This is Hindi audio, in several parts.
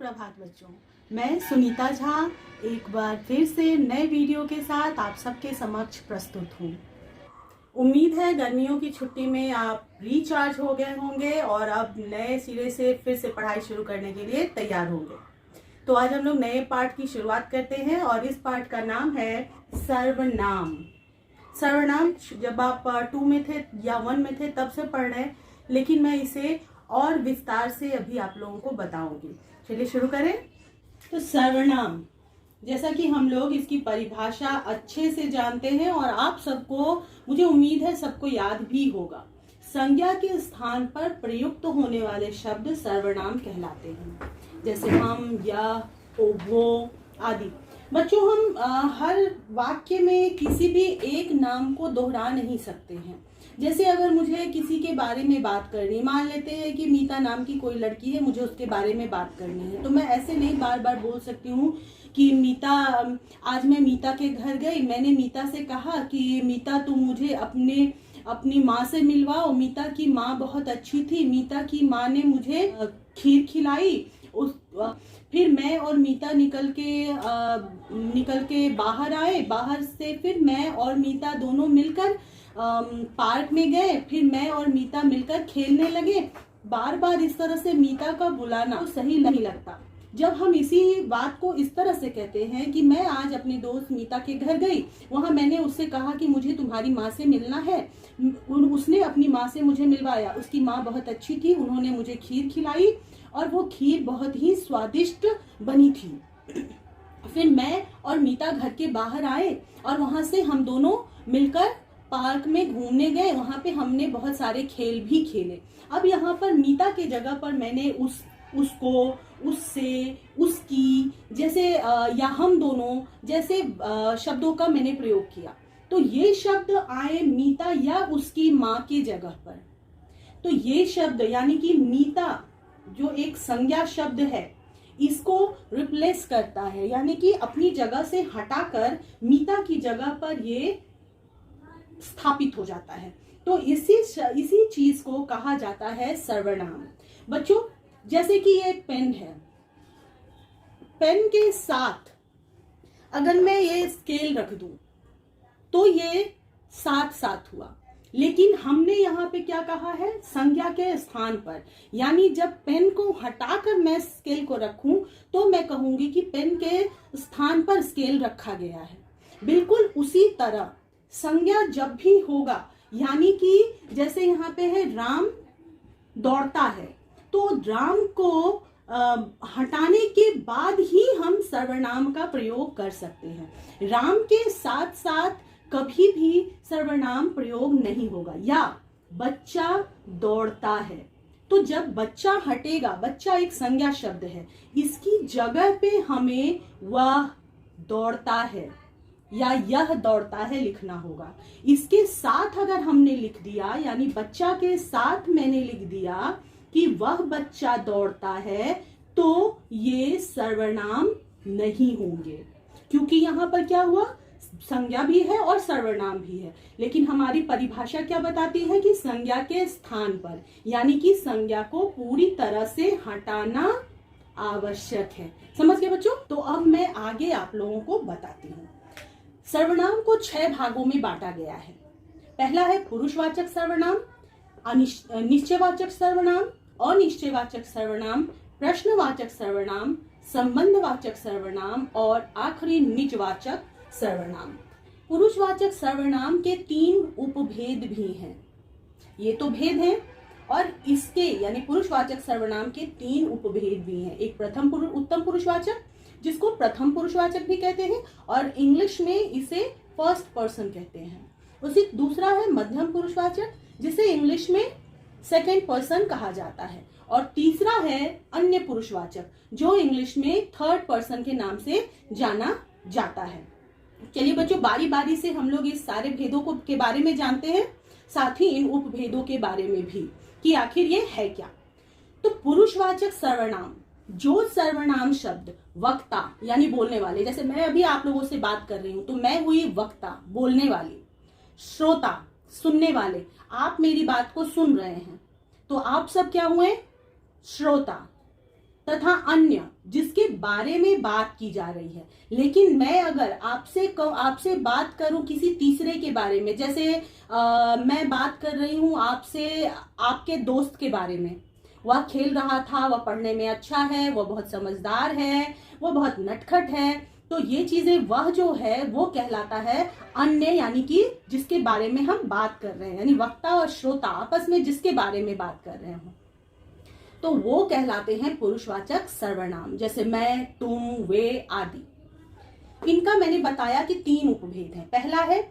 सुप्रभात बच्चों, मैं सुनीता झा एक बार फिर से नए वीडियो के साथ आप सबके समक्ष प्रस्तुत हूँ। उम्मीद है गर्मियों की छुट्टी में आप रिचार्ज हो गए होंगे और अब नए सिरे से फिर से पढ़ाई शुरू करने के लिए तैयार होंगे। तो आज हम लोग नए पाठ की शुरुआत करते हैं और इस पाठ का नाम है सर्वनाम। सर्वनाम जब आप 2 में थे या 1 में थे तब से पढ़ रहे हैं, लेकिन मैं इसे और विस्तार से अभी आप लोगों को बताऊंगी। चलिए शुरू करें। तो सर्वनाम, जैसा कि हम लोग इसकी परिभाषा अच्छे से जानते हैं और आप सबको, मुझे उम्मीद है सबको याद भी होगा। संज्ञा के स्थान पर प्रयुक्त होने वाले शब्द सर्वनाम कहलाते हैं, जैसे हम, यह, वो आदि। बच्चों, हम हर वाक्य में किसी भी एक नाम को दोहरा नहीं सकते हैं। जैसे अगर मुझे किसी के बारे में बात करनी, मान लेते हैं कि मीता नाम की कोई लड़की है, मुझे उसके बारे में बात करनी है, तो मैं ऐसे नहीं बार बार बोल सकती हूँ कि मीता, आज मैं मीता के घर गई, मैंने मीता से कहा कि मीता तुम मुझे अपनी माँ से मिलवाओ, मीता की माँ बहुत अच्छी थी, मीता की माँ ने मुझे खीर खिलाई। फिर मैं और मीता निकल के बाहर आए, बाहर से फिर मैं और मीता दोनों मिलकर पार्क में गए, फिर मैं और मीता मिलकर खेलने लगे। बार बार इस तरह से मीता का बुलाना तो सही नहीं लगता। जब हम इसी बात को इस तरह से कहते हैं कि मैं आज अपनी दोस्त मीता के घर गई, वहां मैंने उससे कहा कि मुझे तुम्हारी माँ से मिलना है, उसने अपनी माँ से मुझे मिलवाया, उसकी माँ बहुत अच्छी थी, उन्होंने मुझे खीर खिलाई और वो खीर बहुत ही स्वादिष्ट बनी थी। फिर मैं और मीता घर के बाहर आए और वहां से हम दोनों मिलकर पार्क में घूमने गए, वहां पे हमने बहुत सारे खेल भी खेले। अब यहाँ पर मीता के जगह पर मैंने उसको, उससे, उसकी जैसे या हम दोनों जैसे शब्दों का मैंने प्रयोग किया। तो ये शब्द आए मीता या उसकी माँ के जगह पर। तो ये शब्द यानी कि मीता जो एक संज्ञा शब्द है, इसको रिप्लेस करता है, यानी कि अपनी जगह से हटाकर मीता की जगह पर ये स्थापित हो जाता है। तो इसी चीज को कहा जाता है सर्वनाम। बच्चों, जैसे कि ये पेन है, पेन के साथ अगर मैं ये स्केल रख दूं तो ये 7 हुआ, लेकिन हमने यहाँ पे क्या कहा है, संज्ञा के स्थान पर, यानी जब पेन को हटाकर मैं स्केल को रखूं तो मैं कहूंगी कि पेन के स्थान पर स्केल रखा गया है। बिल्कुल उसी तरह संज्ञा जब भी होगा, यानी कि जैसे यहाँ पे है राम दौड़ता है, तो राम को हटाने के बाद ही हम सर्वनाम का प्रयोग कर सकते हैं। राम के साथ साथ कभी भी सर्वनाम प्रयोग नहीं होगा। या बच्चा दौड़ता है, तो जब बच्चा हटेगा, बच्चा एक संज्ञा शब्द है, इसकी जगह पे हमें वह दौड़ता है या यह दौड़ता है लिखना होगा। इसके साथ अगर हमने लिख दिया, यानी बच्चा के साथ मैंने लिख दिया कि वह बच्चा दौड़ता है, तो ये सर्वनाम नहीं होंगे, क्योंकि यहाँ पर क्या हुआ, संज्ञा भी है और सर्वनाम भी है। लेकिन हमारी परिभाषा क्या बताती है कि संज्ञा के स्थान पर, यानी कि संज्ञा को पूरी तरह से हटाना आवश्यक है। समझ गए बच्चों? तो अब मैं आगे आप लोगों को बताती हूँ। सर्वनाम को 6 भागों में बांटा गया है। पहला है पुरुषवाचक सर्वनाम, निश्चयवाचक सर्वनाम, अनिश्चयवाचक सर्वनाम, प्रश्नवाचक सर्वनाम, संबंधवाचक सर्वनाम और आखिरी निजवाचक सर्वनाम। पुरुषवाचक सर्वनाम के 3 उपभेद भी हैं। ये तो भेद हैं, और इसके यानी पुरुषवाचक सर्वनाम के 3 उपभेद भी हैं। एक उत्तम पुरुषवाचक, जिसको प्रथम पुरुषवाचक भी कहते हैं, और इंग्लिश में इसे फर्स्ट पर्सन कहते हैं। उसी दूसरा है मध्यम पुरुषवाचक, जिसे इंग्लिश में सेकंड पर्सन कहा जाता है, और तीसरा है अन्य पुरुषवाचक, जो इंग्लिश में थर्ड पर्सन के नाम से जाना जाता है। चलिए बच्चों, बारी बारी से हम लोग इस सारे भेदों के बारे में जानते हैं, साथ ही इन उपभेदों के बारे में भी कि आखिर ये है क्या। तो पुरुषवाचक सर्वनाम, जो सर्वनाम शब्द वक्ता यानी बोलने वाले, जैसे मैं अभी आप लोगों से बात कर रही हूं, तो मैं हुई वक्ता, बोलने वाली, श्रोता, सुनने वाले, आप मेरी बात को सुन रहे हैं, तो आप सब क्या हुए, श्रोता, तथा अन्य बारे में बात की जा रही है। लेकिन मैं अगर आपसे बात करूं किसी तीसरे के बारे में, जैसे मैं बात कर रही हूं आपसे आपके दोस्त के बारे में, वह खेल रहा था, वह पढ़ने में अच्छा है, वह बहुत समझदार है, वह बहुत नटखट है, तो ये चीजें वह जो है वो कहलाता है अन्य, यानी कि जिसके बारे में हम बात कर रहे हैं, यानी वक्ता और श्रोता आपस में जिसके बारे में बात कर रहे हो, तो वो कहलाते हैं पुरुषवाचक सर्वनाम, जैसे मैं, तुम, वे आदि। इनका मैंने बताया कि 3 उपभेद हैं। पहला है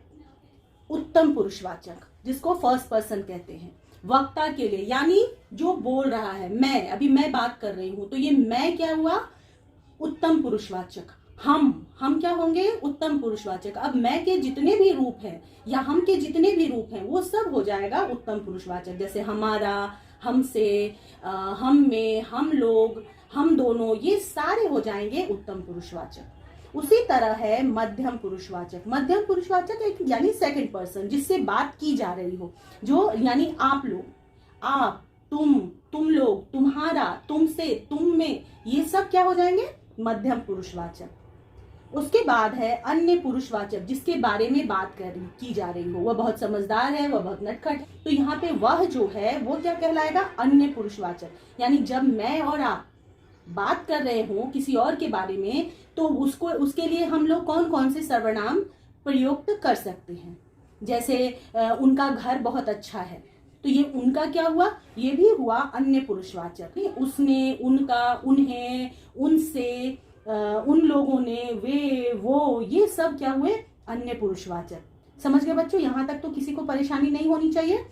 उत्तम पुरुषवाचक, जिसको फर्स्ट पर्सन कहते हैं, वक्ता के लिए, यानी जो बोल रहा है, अभी मैं बात कर रही हूं, तो ये मैं क्या हुआ, उत्तम पुरुषवाचक। हम क्या होंगे, उत्तम पुरुषवाचक। अब मैं के जितने भी रूप हैं या हम के जितने भी रूप हैं वो सब हो जाएगा उत्तम पुरुषवाचक, जैसे हमारा, हमसे, हम में, हम लोग, हम दोनों, ये सारे हो जाएंगे उत्तम पुरुषवाचक। उसी तरह है मध्यम पुरुषवाचक। मध्यम पुरुषवाचक एक यानी सेकंड पर्सन, जिससे बात की जा रही हो, जो यानी आप लोग, आप, तुम लोग, तुम्हारा, तुमसे, तुम में, ये सब क्या हो जाएंगे, मध्यम पुरुषवाचक। उसके बाद है अन्य पुरुषवाचक, जिसके बारे में बात की जा रही हो, वह बहुत समझदार है, वह बहुत नटखट है, तो यहाँ पे वह जो है वो क्या कहलाएगा, अन्य पुरुषवाचक। यानी जब मैं और आप बात कर रहे हो किसी और के बारे में, तो उसके लिए हम लोग कौन कौन से सर्वनाम प्रयुक्त कर सकते हैं। जैसे उनका घर बहुत अच्छा है, तो ये उनका क्या हुआ, ये भी हुआ अन्य पुरुषवाचक। उसने, उनका, उन्हें, उनसे, उन लोगों ने, वे, वो, ये सब क्या हुए, अन्य पुरुषवाचक। समझ गए बच्चों, यहाँ तक तो किसी को परेशानी नहीं होनी चाहिए।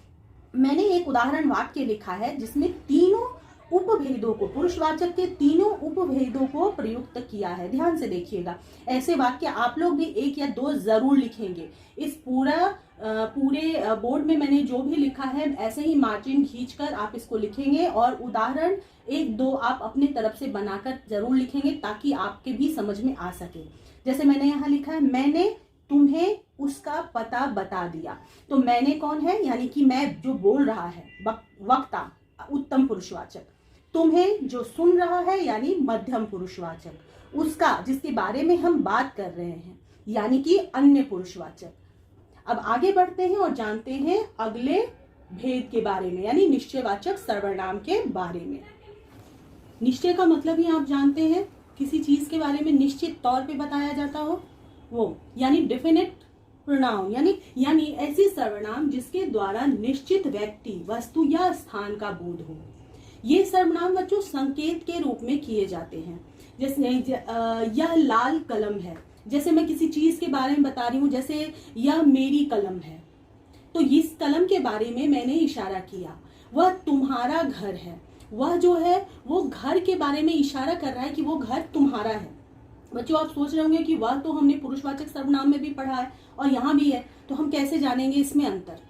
मैंने एक उदाहरण वाक्य लिखा है जिसमें तीनों उपभेदों को, पुरुषवाचक के तीनों उपभेदों को प्रयुक्त किया है। ध्यान से देखिएगा, ऐसे वाक्य आप लोग भी 1 या 2 जरूर लिखेंगे। इस पूरे बोर्ड में मैंने जो भी लिखा है ऐसे ही मार्जिन खींचकर आप इसको लिखेंगे, और उदाहरण 1-2 आप अपने तरफ से बनाकर जरूर लिखेंगे, ताकि आपके भी समझ में आ सके। जैसे मैंने यहाँ लिखा है, मैंने तुम्हें उसका पता बता दिया। तो मैंने कौन है, यानी कि मैं जो बोल रहा है, वक्ता, उत्तम पुरुषवाचक। तुम्हें जो सुन रहा है, यानी मध्यम पुरुषवाचक। उसका, जिसके बारे में हम बात कर रहे हैं, यानी कि अन्य पुरुषवाचक। अब आगे बढ़ते हैं और जानते हैं अगले भेद के बारे में, यानी निश्चयवाचक सर्वनाम के बारे में। निश्चय का मतलब ही आप जानते हैं, किसी चीज के बारे में निश्चित तौर पे बताया जाता हो, वो यानी डेफिनेट प्रोनाउन, यानी ऐसी सर्वनाम जिसके द्वारा निश्चित व्यक्ति, वस्तु या स्थान का बोध हो। ये सर्वनाम बच्चों संकेत के रूप में किए जाते हैं। जैसे यह लाल कलम है, जैसे मैं किसी चीज के बारे में बता रही हूँ, जैसे यह मेरी कलम है, तो इस कलम के बारे में मैंने इशारा किया। वह तुम्हारा घर है, वह जो है वो घर के बारे में इशारा कर रहा है कि वो घर तुम्हारा है। बच्चों आप सोच रहे होंगे कि वह तो हमने पुरुषवाचक सर्वनाम में भी पढ़ा है और यहाँ भी है, तो हम कैसे जानेंगे इसमें अंतर।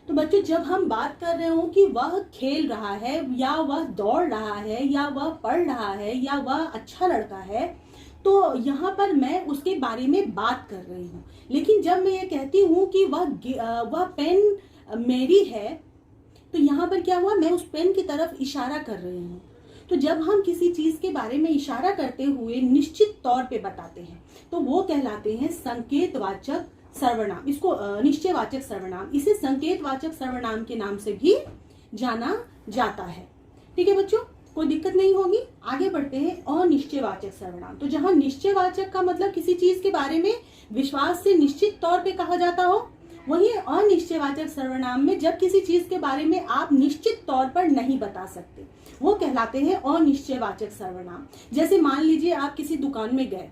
तो बच्चों जब हम बात कर रहे हो कि वह खेल रहा है, या वह दौड़ रहा है, या वह पढ़ रहा है, या वह अच्छा लड़का है, तो यहाँ पर मैं उसके बारे में बात कर रही हूँ। लेकिन जब मैं ये कहती हूँ कि वह पेन मेरी है, तो यहाँ पर क्या हुआ, मैं उस पेन की तरफ इशारा कर रही हूँ। तो जब हम किसी चीज के बारे में इशारा करते हुए निश्चित तौर पे बताते हैं, तो वो कहलाते हैं संकेतवाचक सर्वनाम। इसको निश्चयवाचक सर्वनाम, इसे संकेतवाचक सर्वनाम के नाम से भी जाना जाता है। ठीक है बच्चों, कोई दिक्कत नहीं होगी। आगे बढ़ते हैं अनिश्चयवाचक सर्वनाम। तो जहां निश्चयवाचक का मतलब किसी चीज के बारे में विश्वास से निश्चित तौर पे कहा जाता हो, वहीं अनिश्चयवाचक सर्वनाम में जब किसी चीज के बारे में आप निश्चित तौर पर नहीं बता सकते, वो कहलाते हैं अनिश्चयवाचक सर्वनाम। जैसे मान लीजिए आप किसी दुकान में गए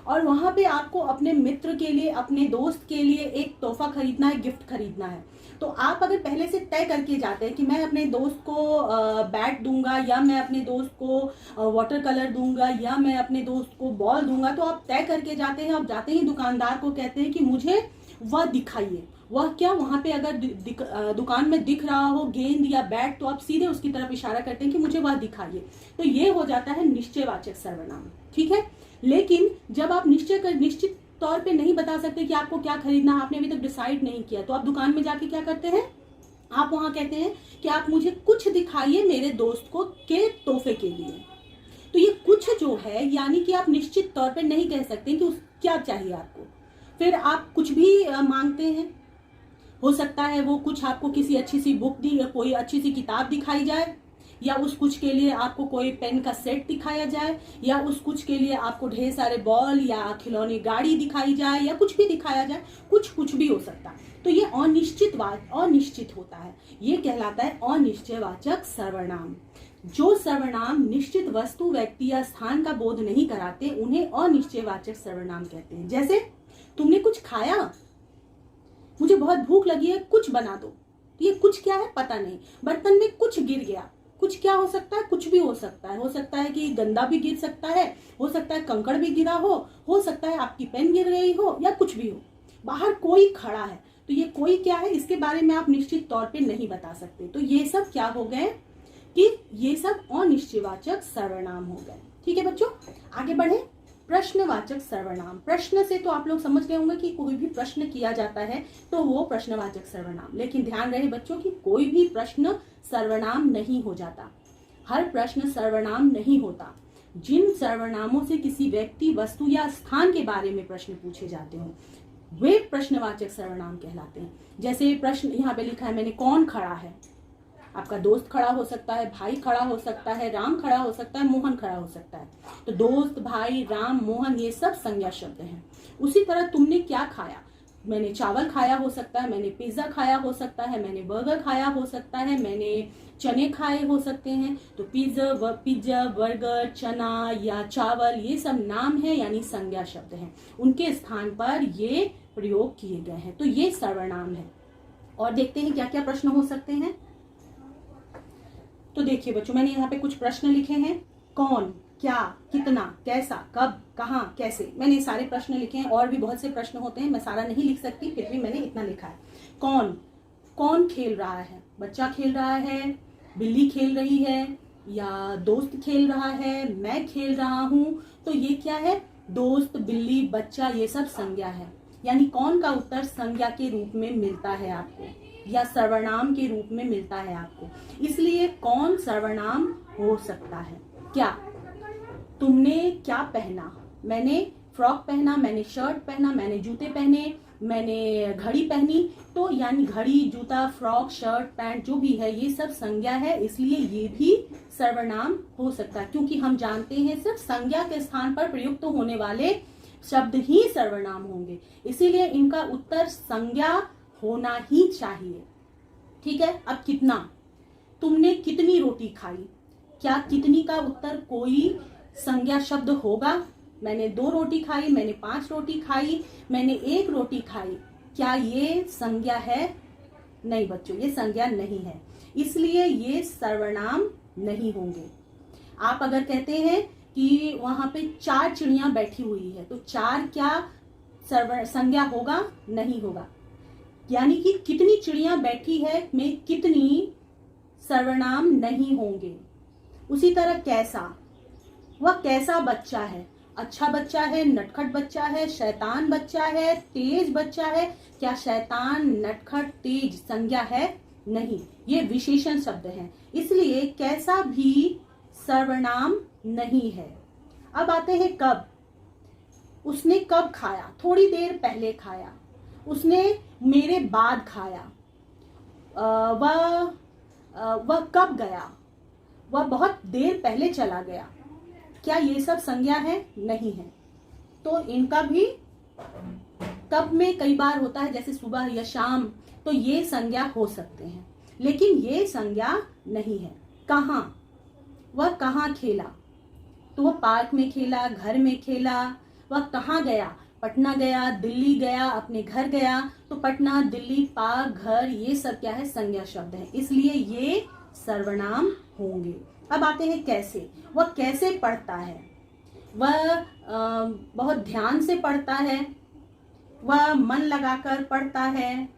और वहां पे आपको अपने मित्र के लिए, अपने दोस्त के लिए एक तोहफा खरीदना है, गिफ्ट खरीदना है, तो आप अगर पहले से तय करके जाते हैं कि मैं अपने दोस्त को बैट दूंगा, या मैं अपने दोस्त को वाटर कलर दूंगा, या मैं अपने दोस्त को बॉल दूंगा, तो आप तय करके जाते हैं। आप जाते ही दुकानदार को कहते हैं कि मुझे वह दिखाइए। वह क्या, वहां पे अगर दुकान में दिख रहा हो गेंद या बैट, तो आप सीधे उसकी तरफ इशारा करते हैं कि मुझे वह दिखाइए। तो ये हो जाता है निश्चयवाचक सर्वनाम। ठीक है, लेकिन जब आप निश्चित तौर पे नहीं बता सकते कि आपको क्या खरीदना है, आपने अभी तक डिसाइड नहीं किया, तो आप दुकान में जाके क्या करते हैं, आप वहां कहते हैं कि आप मुझे कुछ दिखाइए मेरे दोस्त को के तोहफे के लिए। तो ये कुछ जो है यानी कि आप निश्चित तौर पे नहीं कह सकते कि क्या चाहिए आपको। फिर आप कुछ भी मांगते हैं, हो सकता है वो कुछ आपको किसी अच्छी सी बुक दी, कोई अच्छी सी किताब दिखाई जाए, या उस कुछ के लिए आपको कोई पेन का सेट दिखाया जाए, या उस कुछ के लिए आपको ढेर सारे बॉल या खिलौने गाड़ी दिखाई जाए, या कुछ भी दिखाया जाए, कुछ भी हो सकता है। तो ये अनिश्चित होता है, ये कहलाता है अनिश्चयवाचक सर्वनाम। जो सर्वनाम निश्चित वस्तु, व्यक्ति या स्थान का बोध नहीं कराते उन्हें अनिश्चयवाचक सर्वनाम कहते हैं। जैसे तुमने कुछ खाया, मुझे बहुत भूख लगी है, कुछ बना दो। तो ये कुछ क्या है पता नहीं। बर्तन में कुछ गिर गया, कुछ क्या हो सकता है, कुछ भी हो सकता है कि गंदा भी गिर सकता है, हो सकता है कंकड़ भी गिरा हो सकता है आपकी पेन गिर गई हो, या कुछ भी हो। बाहर कोई खड़ा है, तो ये कोई क्या है इसके बारे में आप निश्चित तौर पे नहीं बता सकते। तो ये सब क्या हो गए कि ये सब अनिश्चयवाचक सर्वनाम हो गए। ठीक है बच्चों, आगे बढ़े। प्रश्नवाचक सर्वनाम। प्रश्न से तो आप लोग समझ गए होंगे कि कोई भी प्रश्न किया जाता है तो वो प्रश्नवाचक सर्वनाम। लेकिन ध्यान रहे बच्चों कि कोई भी प्रश्न सर्वनाम नहीं हो जाता, हर प्रश्न सर्वनाम नहीं होता। जिन सर्वनामों से किसी व्यक्ति, वस्तु या स्थान के बारे में प्रश्न पूछे जाते हो वे प्रश्नवाचक सर्वनाम कहलाते हैं। जैसे प्रश्न यहाँ पे लिखा है मैंने, कौन खड़ा है। आपका दोस्त खड़ा हो सकता है, भाई खड़ा हो सकता है, राम खड़ा हो सकता है, मोहन खड़ा हो सकता है। तो दोस्त, भाई, राम, मोहन ये सब संज्ञा शब्द हैं। उसी तरह तुमने क्या खाया, मैंने चावल खाया हो सकता है, मैंने पिज्जा खाया हो सकता है, मैंने बर्गर खाया हो सकता है, मैंने चने खाए हो सकते हैं। तो पिज्जा, बर्गर, चना या चावल ये सब नाम है यानी संज्ञा शब्द हैं, उनके स्थान पर ये प्रयोग किए गए हैं। तो ये सर्वनाम है। और देखते हैं क्या क्या प्रश्न हो सकते हैं। तो देखिए बच्चों, मैंने यहाँ पे कुछ प्रश्न लिखे हैं। कौन, क्या, कितना, कैसा, कब, कहाँ, कैसे, मैंने सारे प्रश्न लिखे हैं। और भी बहुत से प्रश्न होते हैं, मैं सारा नहीं लिख सकती, फिर भी मैंने इतना लिखा है। कौन खेल रहा है, बच्चा खेल रहा है, बिल्ली खेल रही है, या दोस्त खेल रहा है, मैं खेल रहा हूँ। तो ये क्या है, दोस्त, बिल्ली, बच्चा ये सब संज्ञा है। यानी कौन का उत्तर संज्ञा के रूप में मिलता है आपको, या सर्वनाम के रूप में मिलता है आपको। इसलिए कौन सर्वनाम हो सकता है। क्या, तुमने क्या पहना, मैंने फ्रॉक पहना, मैंने शर्ट पहना, मैंने जूते पहने, मैंने घड़ी पहनी। तो यानी घड़ी, जूता, फ्रॉक, शर्ट, पैंट जो भी है ये सब संज्ञा है, इसलिए ये भी सर्वनाम हो सकता है। क्योंकि हम जानते हैं सिर्फ संज्ञा के स्थान पर प्रयुक्त होने वाले शब्द ही सर्वनाम होंगे, इसीलिए इनका उत्तर संज्ञा होना ही चाहिए। ठीक है। अब कितना, तुमने कितनी रोटी खाई, क्या कितनी का उत्तर कोई संज्ञा शब्द होगा। मैंने 2 रोटी खाई, मैंने 5 रोटी खाई, मैंने 1 रोटी खाई, क्या ये संज्ञा है। नहीं बच्चों, ये संज्ञा नहीं है, इसलिए ये सर्वनाम नहीं होंगे। आप अगर कहते हैं कि वहां पे 4 चिड़िया बैठी हुई है, तो 4 क्या संज्ञा होगा, नहीं होगा। यानी कि कितनी चिड़िया बैठी है में कितनी सर्वनाम नहीं होंगे। उसी तरह कैसा, वह कैसा बच्चा है, अच्छा बच्चा है, नटखट बच्चा है, शैतान बच्चा है, तेज बच्चा है, क्या शैतान, नटखट, तेज संज्ञा है, नहीं, ये विशेषण शब्द हैं, इसलिए कैसा भी सर्वनाम नहीं है। अब आते हैं कब, उसने कब खाया, थोड़ी देर पहले खाया, उसने मेरे बाद खाया, वह कब गया, वह बहुत देर पहले चला गया, क्या ये सब संज्ञा है, नहीं है। तो इनका भी कब में कई बार होता है, जैसे सुबह या शाम, तो ये संज्ञा हो सकते हैं, लेकिन ये संज्ञा नहीं है। कहाँ, वह कहाँ खेला, तो वह पार्क में खेला, घर में खेला। वह कहाँ गया, पटना गया, दिल्ली गया, अपने घर गया। तो पटना, दिल्ली, पार्क, घर ये सब क्या है, संज्ञा शब्द है, इसलिए ये सर्वनाम होंगे। अब आते हैं कैसे, वह कैसे पढ़ता है, वह बहुत ध्यान से पढ़ता है, वह मन लगाकर पढ़ता है,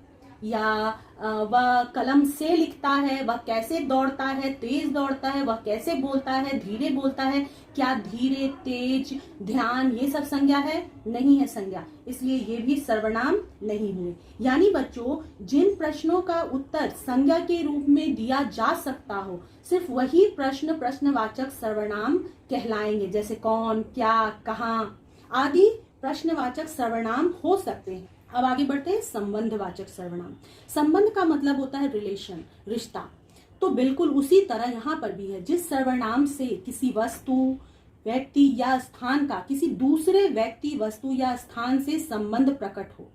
या वह कलम से लिखता है, वह कैसे दौड़ता है, तेज दौड़ता है, वह कैसे बोलता है, धीरे बोलता है, क्या धीरे, तेज, ध्यान, ये सब संज्ञा है? नहीं है संज्ञा, इसलिए ये भी सर्वनाम नहीं हुए। यानी बच्चों, जिन प्रश्नों का उत्तर संज्ञा के रूप में दिया जा सकता हो, सिर्फ वही प्रश्न प्रश्नवाचक सर्वनाम कहलाएंगे। जैसे कौन, क्या, कहाँ आदि प्रश्नवाचक सर्वनाम हो सकते हैं। अब आगे बढ़ते हैं संबंधवाचक सर्वनाम। संबंध का मतलब होता है रिलेशन, रिश्ता। तो बिल्कुल उसी तरह यहाँ पर भी है, जिस सर्वनाम से किसी वस्तु, व्यक्ति या स्थान का किसी दूसरे व्यक्ति, वस्तु या स्थान से संबंध प्रकट हो,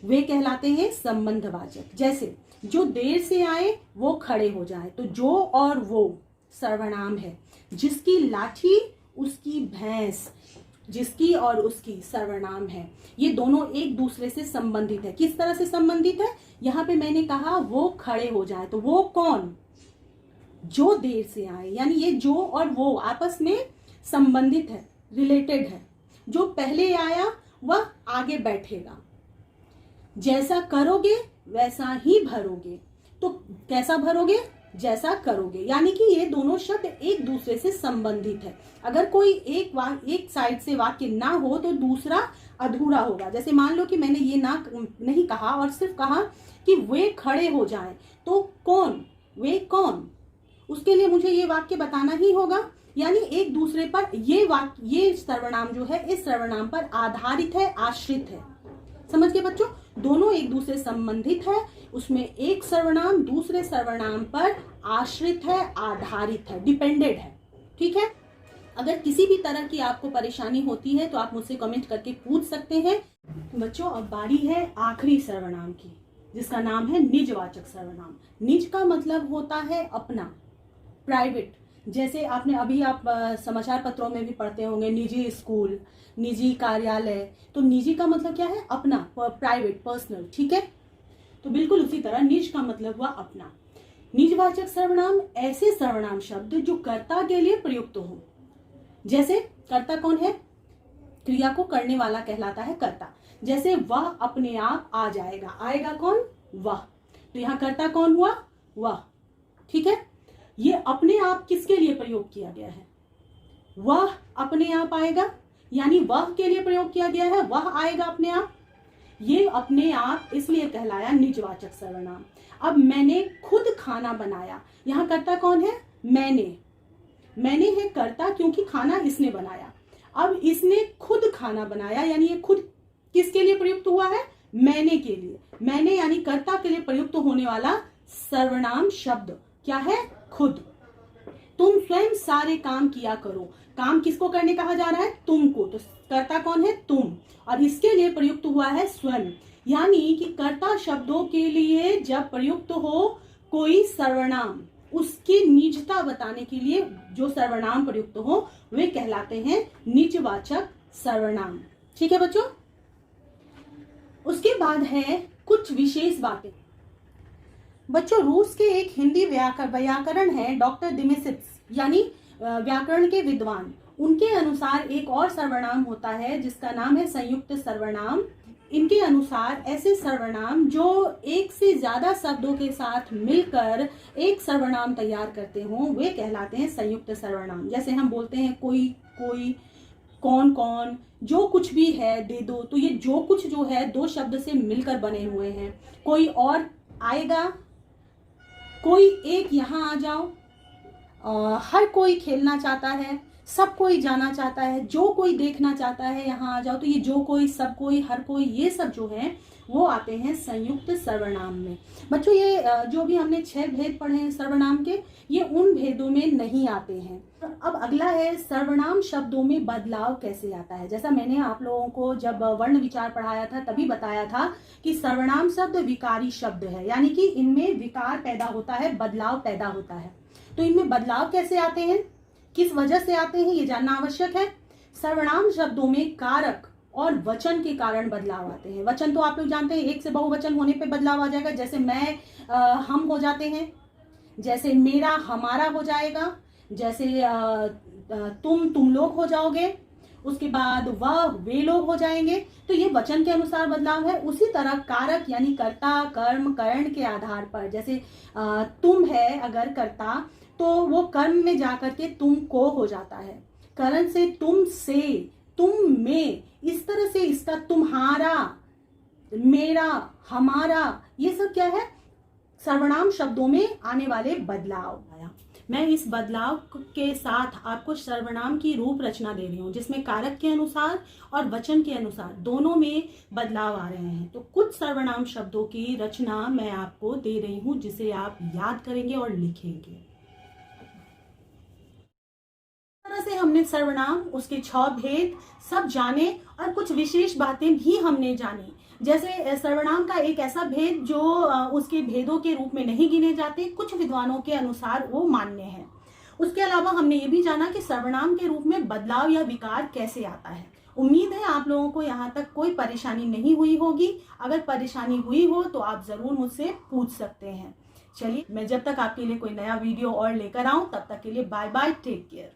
वे कहलाते हैं संबंधवाचक। जैसे जो देर से आए वो खड़े हो जाए, तो जो और वो सर्वनाम है। जिसकी लाठी उसकी भैंस, जिसकी और उसकी सर्वनाम है। ये दोनों एक दूसरे से संबंधित है। किस तरह से संबंधित है? यहाँ पे मैंने कहा वो खड़े हो जाए, तो वो कौन? जो देर से आए, यानी ये जो और वो आपस में संबंधित है, रिलेटेड है। जो पहले आया वह आगे बैठेगा। जैसा करोगे वैसा ही भरोगे, तो कैसा भरोगे? जैसा करोगे। यानी कि ये दोनों शब्द एक दूसरे से संबंधित है। अगर कोई एक साइड से वाक्य ना हो तो दूसरा अधूरा होगा। जैसे मान लो कि मैंने ये नहीं कहा और सिर्फ कहा कि वे खड़े हो जाएं, तो कौन, वे कौन, उसके लिए मुझे ये वाक्य बताना ही होगा। यानी एक दूसरे पर ये सर्वनाम जो है इस सर्वनाम पर आधारित है, आश्रित है। समझ गए बच्चों? दोनों एक दूसरे संबंधित है, उसमें एक सर्वनाम दूसरे सर्वनाम पर आश्रित है, आधारित है, डिपेंडेंट है। ठीक है? अगर किसी भी तरह की आपको परेशानी होती है तो आप मुझसे कमेंट करके पूछ सकते हैं। बच्चों, अब बारी है आखिरी सर्वनाम की, जिसका नाम है निजवाचक सर्वनाम। निज का मतलब होता है अपना, प्राइवेट। जैसे आपने अभी आप समाचार पत्रों में भी पढ़ते होंगे, निजी स्कूल, निजी कार्यालय। तो निजी का मतलब क्या है? अपना, प्राइवेट, पर्सनल। ठीक है? तो बिल्कुल उसी तरह निज का मतलब हुआ अपना। निजवाचक सर्वनाम ऐसे सर्वनाम शब्द जो कर्ता के लिए प्रयुक्त हो। जैसे कर्ता कौन है? क्रिया को करने वाला कहलाता है कर्ता। जैसे वह अपने आप आ जाएगा, आएगा कौन? वह। तो यहाँ कर्ता कौन हुआ? वह। ठीक है? ये अपने आप किसके लिए प्रयोग किया गया है? वह अपने आप आएगा, यानी वह के लिए प्रयोग किया गया है, वह आएगा अपने आप। ये अपने आप इसलिए कहलाया निजवाचक सर्वनाम। अब मैंने खुद खाना बनाया, यहाँ कर्ता कौन है? मैंने। मैंने है कर्ता, क्योंकि खाना इसने बनाया। अब इसने खुद खाना बनाया, यानी ये खुद किसके लिए प्रयुक्त हुआ है? मैंने के लिए। मैंने यानी कर्ता के लिए प्रयुक्त होने वाला सर्वनाम शब्द क्या है? खुद। तुम स्वयं सारे काम किया करो। काम किसको करने कहा जा रहा है? तुमको। तो कर्ता कौन है? तुम। और इसके लिए प्रयुक्त हुआ है स्वयं। यानी कि कर्ता शब्दों के लिए जब प्रयुक्त हो कोई सर्वनाम, उसकी निजता बताने के लिए जो सर्वनाम प्रयुक्त हो वे कहलाते हैं निजवाचक सर्वनाम। ठीक है बच्चों? उसके बाद है कुछ विशेष बातें। बच्चों, रूस के एक हिंदी व्याकरण है डॉक्टर दिमेसित्स, यानी व्याकरण के विद्वान। उनके अनुसार एक और सर्वनाम होता है जिसका नाम है संयुक्त सर्वनाम। इनके अनुसार ऐसे सर्वनाम जो एक से ज्यादा शब्दों के साथ मिलकर एक सर्वनाम तैयार करते हों वे कहलाते हैं संयुक्त सर्वनाम। जैसे हम बोलते हैं कोई, कोई, कौन, कौन, जो कुछ भी है, दे दो। तो ये जो कुछ जो है दो शब्द से मिलकर बने हुए हैं। कोई और आएगा, कोई एक यहाँ आ जाओ, हर कोई खेलना चाहता है, सब कोई जाना चाहता है, जो कोई देखना चाहता है यहाँ आ जाओ। तो ये जो कोई, सब कोई, हर कोई, ये सब जो है वो आते हैं संयुक्त सर्वनाम में। बच्चों, ये जो भी हमने 6 भेद पढ़े हैं सर्वनाम के, ये उन भेदों में नहीं आते हैं। अब अगला है सर्वनाम शब्दों में बदलाव कैसे आता है। जैसा मैंने आप लोगों को जब वर्ण विचार पढ़ाया था तभी बताया था कि सर्वनाम शब्द विकारी शब्द है, यानी कि इनमें विकार पैदा होता है, बदलाव पैदा होता है। तो इनमें बदलाव कैसे आते हैं, किस वजह से आते हैं, ये जानना आवश्यक है। सर्वनाम शब्दों में कारक और वचन के कारण बदलाव आते हैं। वचन तो आप लोग जानते हैं, एक से बहुवचन होने पे बदलाव आ जाएगा। जैसे मैं, हम हो जाते हैं। जैसे मेरा, हमारा हो जाएगा। जैसे तुम लोग हो जाओगे। उसके बाद वह वे लोग हो जाएंगे। तो ये वचन के अनुसार बदलाव है। उसी तरह कारक यानी कर्ता, कर्म, करण के आधार पर, जैसे तुम है अगर कर्ता तो वो कर्म में जाकर के तुम को हो जाता है। करण से तुम से, तुम में, इस तरह से इसका तुम्हारा, मेरा, हमारा, ये सब क्या है, सर्वनाम शब्दों में आने वाले बदलाव। मैं इस बदलाव के साथ आपको सर्वनाम की रूप रचना दे रही हूँ, जिसमें कारक के अनुसार और वचन के अनुसार दोनों में बदलाव आ रहे हैं। तो कुछ सर्वनाम शब्दों की रचना मैं आपको दे रही हूँ, जिसे आप याद करेंगे और लिखेंगे। तरह से हमने सर्वनाम, उसके 6 भेद सब जाने और कुछ विशेष बातें भी हमने जानी। जैसे सर्वनाम का एक ऐसा भेद जो उसके भेदों के रूप में नहीं गिने जाते, कुछ विद्वानों के अनुसार वो मान्य है। उसके अलावा हमने ये भी जाना कि सर्वनाम के रूप में बदलाव या विकार कैसे आता है। उम्मीद है आप लोगों को यहाँ तक कोई परेशानी नहीं हुई होगी। अगर परेशानी हुई हो तो आप जरूर मुझसे पूछ सकते हैं। चलिए, मैं जब तक आपके लिए कोई नया वीडियो और लेकर आऊं, तब तक के लिए बाय बाय, टेक केयर।